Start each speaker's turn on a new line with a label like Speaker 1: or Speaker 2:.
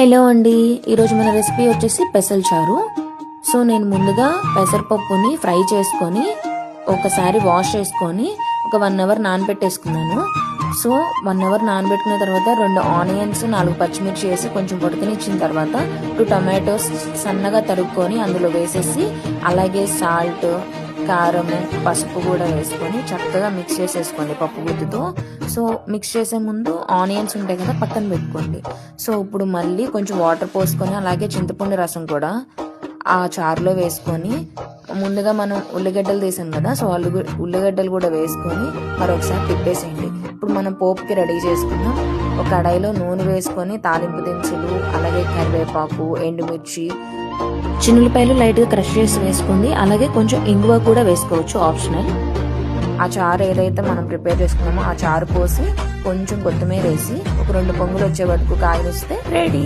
Speaker 1: Hello అండి, ఈరోజు మన రెసిపీ వచ్చేసి పెసల చారు. సో నేను ముందుగా పెసరపప్పుని ఫ్రై చేసుకొని ఒకసారి వాష్ చేసుకొని ఒక 1 అవర్ నానబెట్టేసుకున్నాను. సో 1 అవర్ నానబెట్టుకున్న తర్వాత 2 ఆనియన్స్ 4 పచ్చిమిర్చి వేసి కొంచెం ఉడకనిచ్చిన తర్వాత 2 టమాటోస్ సన్నగా తరుక్కొని అందులో వేసేసి అలాగే సాల్ట్, కారము, పసుపు కూడా వేసుకొని చక్కగా మిక్స్ చేసేసుకోండి పప్పు గుత్తితో. సో మిక్స్ చేసే ముందు ఆనియన్స్ ఉంటాయి కదా పక్కన పెట్టుకోండి. సో ఇప్పుడు మళ్ళీ కొంచెం వాటర్ పోసుకొని అలాగే చింతపండు రసం కూడా ఆ చారులో వేసుకొని ముందుగా మనం ఉల్లిగడ్డలు తీసాం కదా, సో ఉల్లిగడ్డలు కూడా వేసుకొని మరొకసారి తిప్పేసేయండి. ఇప్పుడు మనం పోపుకి రెడీ చేసుకుందాం. ఒక కడాయిలో నూనె వేసుకొని తాలింపు దినుసులు అలాగే కరివేపాకు, ఎండుమిర్చి, చిన్నులపాయలు లైట్గా క్రష్ చేసి వేసుకోండి. అలాగే కొంచెం ఇంగువ కూడా వేసుకోవచ్చు, ఆప్షనల్. ఆ చారు ఏదైతే మనం ప్రిపేర్ చేసుకున్నామో ఆ చారు పోసి కొంచెం కొత్తిమీర వేసి ఒక 2 పొంగులు వచ్చే వరకు కాయనిస్తే రెడీ.